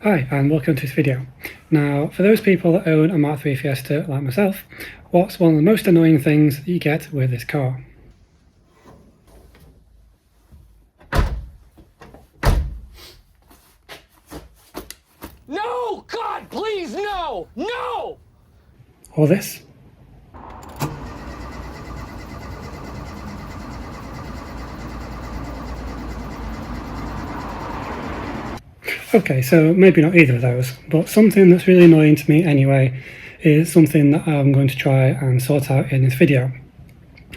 Hi and welcome to this video. Now for those people that own a Mk3 Fiesta like myself, what's one of the most annoying things that you get with this car? No! God, please, no! No! Or this? Okay, so maybe not either of those, but something that's really annoying to me anyway is something that I'm going to try and sort out in this video.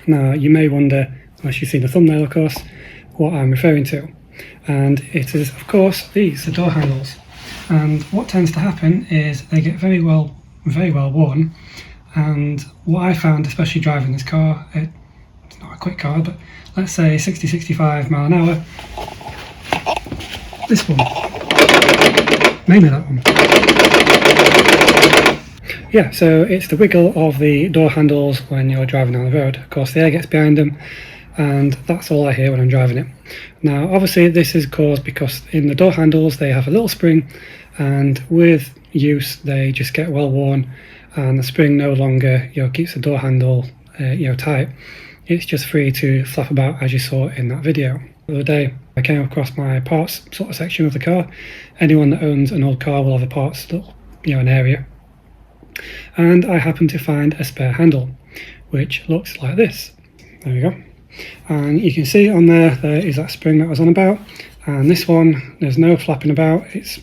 Now you may wonder, unless you've seen the thumbnail of course, what I'm referring to. And it is of course these, the door handles. And what tends to happen is they get very well worn, and what I found, especially driving this car, it's not a quick car, but let's say 60-65 mile an hour, this one, mainly that one. Yeah, so it's the wiggle of the door handles when you're driving down the road. Of course the air gets behind them and that's all I hear when I'm driving it. Now obviously this is caused because in the door handles they have a little spring, and with use they just get well worn and the spring no longer keeps the door handle tight. It's just free to flap about, as you saw in that video. The other day I came across my parts sort of section of the car. Anyone that owns an old car will have a parts little, an area. And I happened to find a spare handle, which looks like this. There we go. And you can see on there is that spring that I was on about. And this one, there's no flapping about. It's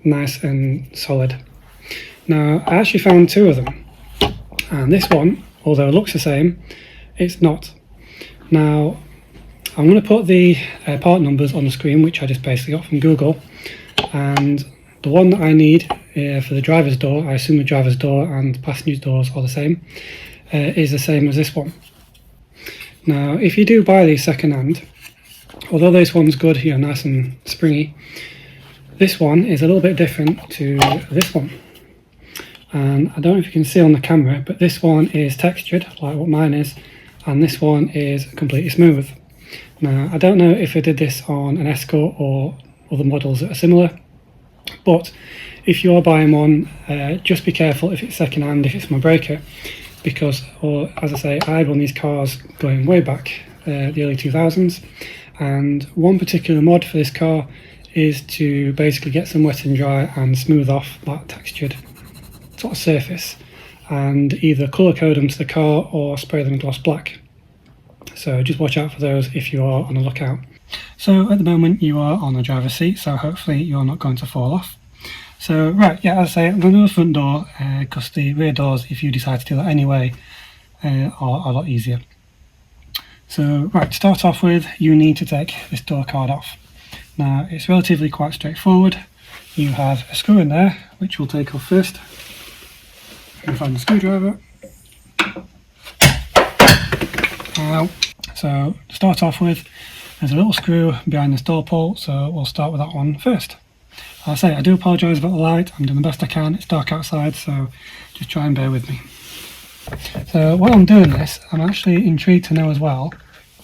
nice and solid. Now, I actually found two of them. And this one, although it looks the same, it's not. Now, I'm going to put the part numbers on the screen, which I just basically got from Google. And the one that I need for the driver's door, I assume the driver's door and passenger's doors are the same, is the same as this one. Now, if you do buy these second hand, although this one's good, nice and springy, this one is a little bit different to this one. And I don't know if you can see on the camera, but this one is textured, like what mine is, and this one is completely smooth. Now, I don't know if I did this on an Escort or other models that are similar, but if you are buying one, just be careful if it's second hand, if it's from a breaker, because, as I say, I had one of these cars going way back, the early 2000s, and one particular mod for this car is to basically get some wet and dry and smooth off that textured sort of surface, and either colour code them to the car or spray them gloss black. So just watch out for those if you are on the lookout. So at the moment you are on the driver's seat, so hopefully you're not going to fall off. So right, yeah, as I say, I'm going to do the front door because the rear doors, if you decide to do that anyway, are a lot easier. So right, to start off with, you need to take this door card off. Now it's relatively quite straightforward. You have a screw in there, which we'll take off first. You can find the screwdriver. Now, so to start off with, there's a little screw behind this door pull, so we'll start with that one first. I'll say I do apologise about the light, I'm doing the best I can, it's dark outside, so just try and bear with me. So while I'm doing this, I'm actually intrigued to know as well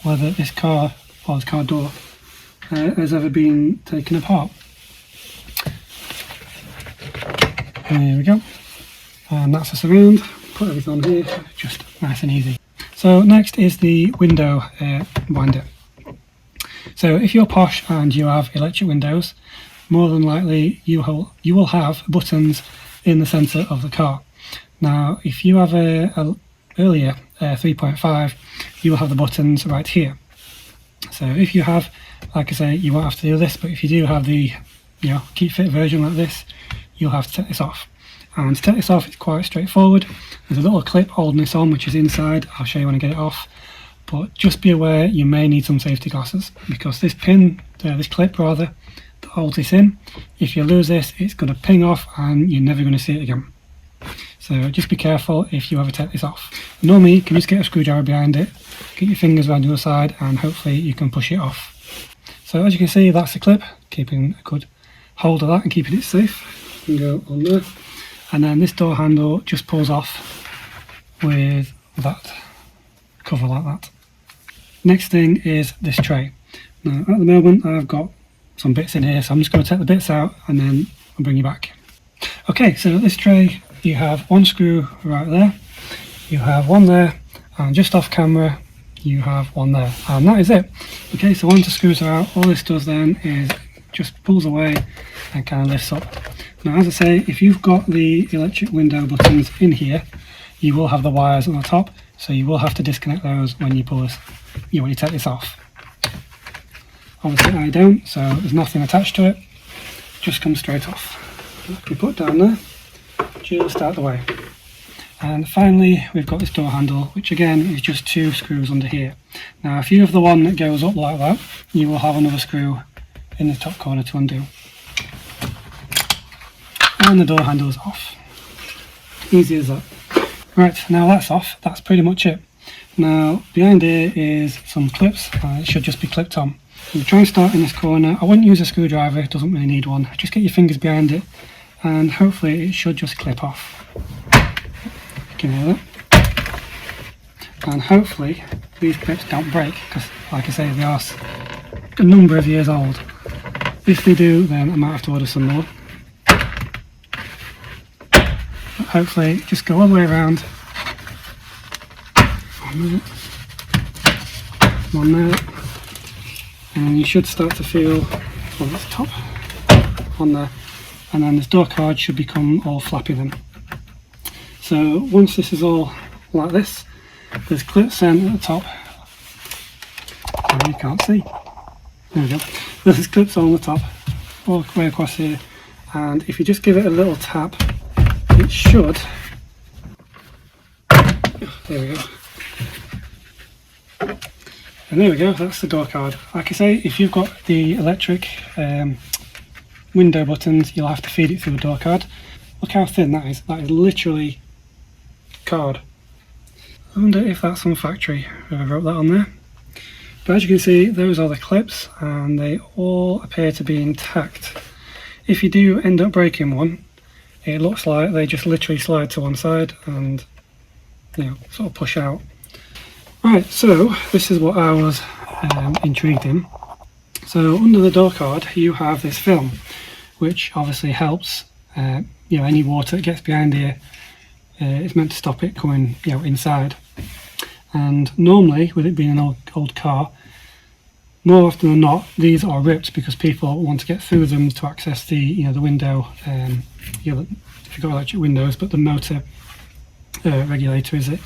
whether this car, or this car door, has ever been taken apart. There we go. And that's the surround. Put everything on here, just nice and easy. So next is the window winder. So if you're posh and you have electric windows, more than likely you will have buttons in the centre of the car. Now if you have a earlier 3.5, you will have the buttons right here. So if you have, like I say, you won't have to do this, but if you do have the keep fit version like this, you'll have to take this off. And to take this off, it's quite straightforward. There's a little clip holding this on, which is inside. I'll show you when I get it off. But just be aware, you may need some safety glasses, because this pin, this clip rather, that holds this in, if you lose this, it's going to ping off and you're never going to see it again. So just be careful if you ever take this off. Normally you can just get a screwdriver behind it, get your fingers around the other side, and hopefully you can push it off. So as you can see, that's the clip, keeping a good hold of that and keeping it safe. You can go on there. And then this door handle just pulls off with that cover like that. Next thing is this tray. Now at the moment I've got some bits in here, so I'm just going to take the bits out and then I'll bring you back. Okay, so this tray, you have one screw right there, you have one there, and just off camera you have one there, and that is it. Okay, so once the screws are out, all this does then is just pulls away and kind of lifts up. Now, as I say, if you've got the electric window buttons in here, you will have the wires on the top, so you will have to disconnect those when you pull this, when you take this off. Obviously I don't, so there's nothing attached to it, just comes straight off. We put down there, just out the way. And finally we've got this door handle, which again is just two screws under here. Now if you have the one that goes up like that, you will have another screw in the top corner to undo. And the door handle is off. Easy as that. Right, now that's off, that's pretty much it. Now behind here is some clips, it should just be clipped on. You try and start in this corner. I wouldn't use a screwdriver, it doesn't really need one. Just get your fingers behind it and hopefully it should just clip off. You can hear that. And hopefully these clips don't break, because like I say, they are a number of years old. If they do, then I might have to order some more. But hopefully just go all the way around. One there. And you should start to feel, well, that's top on there, and then this door card should become all flappy then. So once this is all like this, there's clips in at the top. Oh, you can't see. There we go. There's clips on the top, all the way across here, and if you just give it a little tap, it should. There we go. And there we go, that's the door card. Like I say, if you've got the electric window buttons, you'll have to feed it through the door card. Look how thin that is. That is literally card. I wonder if that's from factory, whoever wrote that on there. But as you can see, those are the clips and they all appear to be intact. If you do end up breaking one, it looks like they just literally slide to one side and, sort of push out. Right, so this is what I was intrigued in. So under the door card you have this film, which obviously helps, any water that gets behind here, it's meant to stop it coming, inside. And normally, with it being an old car, more often than not, these are ripped because people want to get through them to access the, the window, if you've got electric windows, but the motor regulator, is it?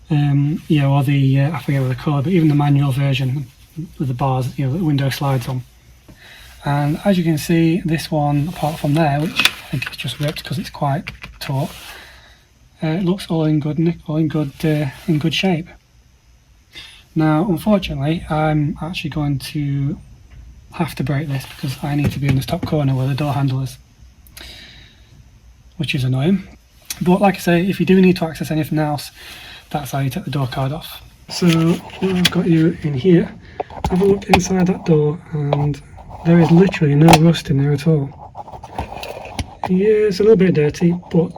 Or the, I forget what they're called, but even the manual version with the bars, the window slides on. And as you can see, this one, apart from there, which I think it's just ripped because it's quite taut, it looks all in good shape. Now, unfortunately, I'm actually going to have to break this because I need to be in this top corner where the door handle is, which is annoying. But like I say, if you do need to access anything else, that's how you take the door card off. So what I've got you in here, have a look inside that door and there is literally no rust in there at all. Yeah, it's a little bit dirty, but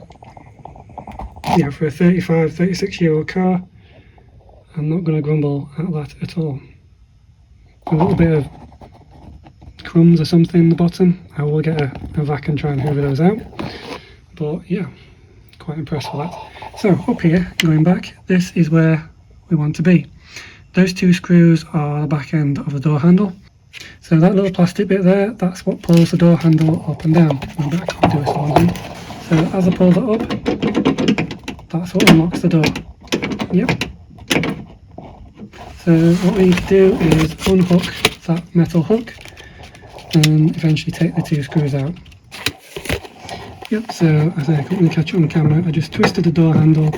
for a 36 year old car, I'm not going to grumble at that at all. A little bit of crumbs or something in the bottom, I will get a vac and try and hoover those out, but yeah, quite impressed with that. So up here, going back, this is where we want to be. Those two screws are the back end of the door handle. So that little plastic bit there, that's what pulls the door handle up and down. Maybe I can't do this one again. So as I pull that up, that's what unlocks the door. Yep. So what we need to do is unhook that metal hook and eventually take the two screws out. Yep, so as I couldn't really catch it on camera, I just twisted the door handle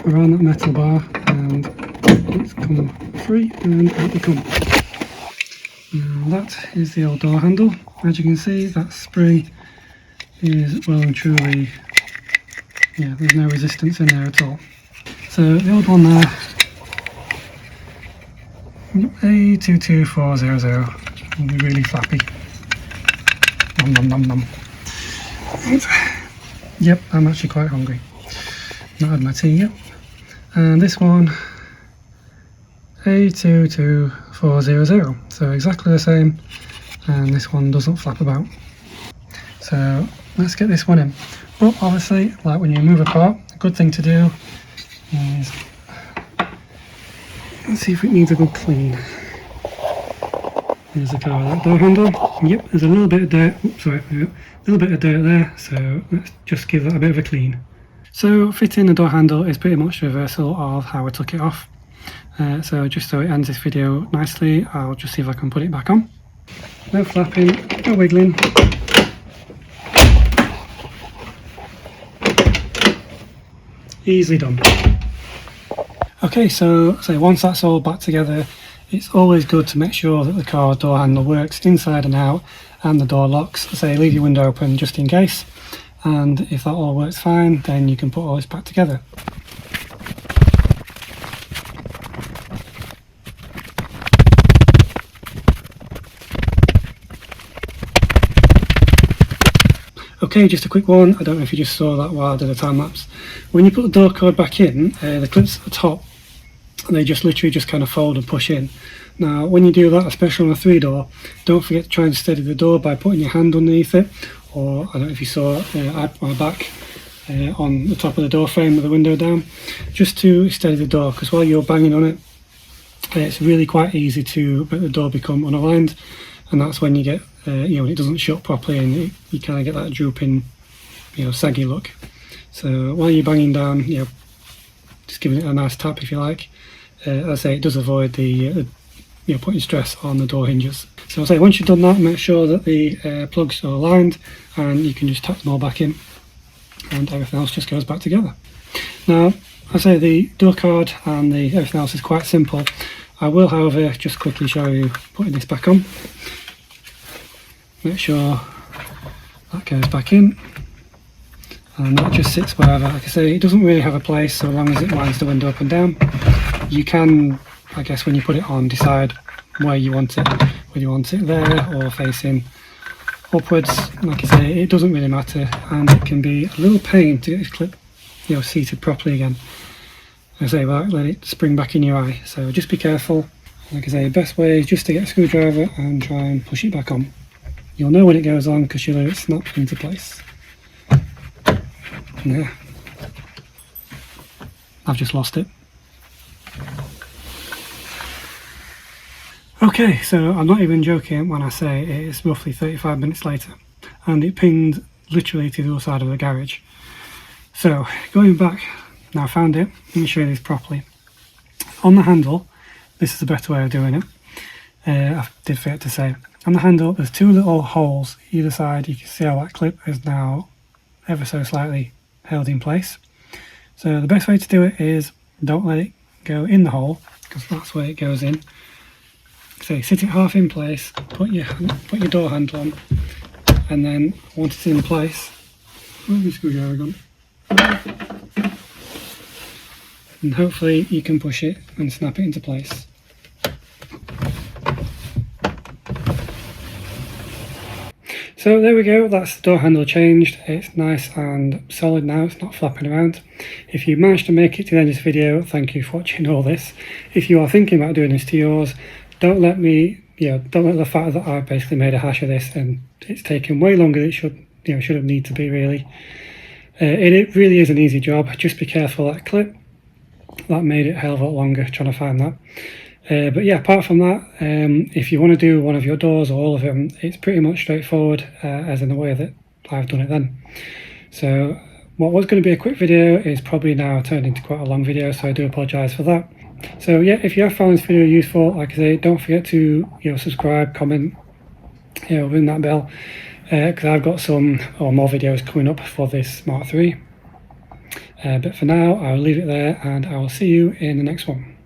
around that metal bar and it's come free and out they come. Now that is the old door handle. As you can see, that spring is well and truly, there's no resistance in there at all. So the old one there, A22400, will be really flappy. Nom nom nom nom. Yep, I'm actually quite hungry. Not had my tea yet. And this one, A22400. So exactly the same and this one doesn't flap about. So let's get this one in. But obviously, like when you move apart, a good thing to do is, let's see if it needs a good clean. There's the car with that door handle. Yep, there's a little bit of dirt. Oops, sorry, a little bit of dirt there. So let's just give that a bit of a clean. So fitting the door handle is pretty much the reversal of how I took it off. So just so it ends this video nicely, I'll just see if I can put it back on. No flapping, no wiggling. Easily done. Okay, so once that's all back together, it's always good to make sure that the car door handle works inside and out and the door locks. Say leave your window open just in case, and if that all works fine, then you can put all this back together. Okay, just a quick one, I don't know if you just saw that while I did a time lapse. When you put the door cord back in, the clips at the top, they just literally just kind of fold and push in. Now when you do that, especially on a 3-door, don't forget to try and steady the door by putting your hand underneath it, or I don't know if you saw my back on the top of the door frame with the window down, just to steady the door, because while you're banging on it, it's really quite easy to let the door become unaligned, and that's when you get when it doesn't shut properly and you kind of get that drooping, saggy look. So while you're banging down, just giving it a nice tap if you like. As I say, it does avoid the putting stress on the door hinges. So I'll say once you've done that, make sure that the plugs are aligned, and you can just tap them all back in, and everything else just goes back together. Now, I say the door card and everything else is quite simple. I will, however, just quickly show you putting this back on. Make sure that goes back in, and that just sits wherever. Like I say, it doesn't really have a place so long as it lines the window up and down. You can, I guess, when you put it on, decide where you want it, whether you want it there or facing upwards. Like I say, it doesn't really matter, and it can be a little pain to get this clip seated properly again. Like I say, without letting it spring back in your eye, so just be careful. Like I say, the best way is just to get a screwdriver and try and push it back on. You'll know when it goes on because you'll hear it snap into place. Yeah, I've just lost it. Okay, so I'm not even joking when I say it's roughly 35 minutes later, and it pinged literally to the other side of the garage. So going back, now I found it, let me show you this properly. On the handle, this is a better way of doing it. I did forget to say, on the handle there's 2 little holes either side. You can see how that clip is now ever so slightly held in place. So the best way to do it is don't let it go in the hole, because that's where it goes in. So sit it half in place, put your door handle on, and then once it's in place, where's my screwdriver gone? And hopefully you can push it and snap it into place. So there we go, that's the door handle changed. It's nice and solid now, it's not flapping around. If you managed to make it to the end of this video, thank you for watching all this. If you are thinking about doing this to yours, don't let the fact that I basically made a hash of this and it's taken way longer than it should have need to be really. It really is an easy job, just be careful of that clip. That made it a hell of a lot longer trying to find that. But yeah, apart from that, if you want to do one of your doors or all of them, it's pretty much straightforward as in the way that I've done it then. So what was going to be a quick video is probably now turned into quite a long video, so I do apologise for that. So yeah, if you have found this video useful, like I say, don't forget to subscribe, comment, ring that bell, because I've got some more videos coming up for this Mark III. But for now, I'll leave it there, and I will see you in the next one.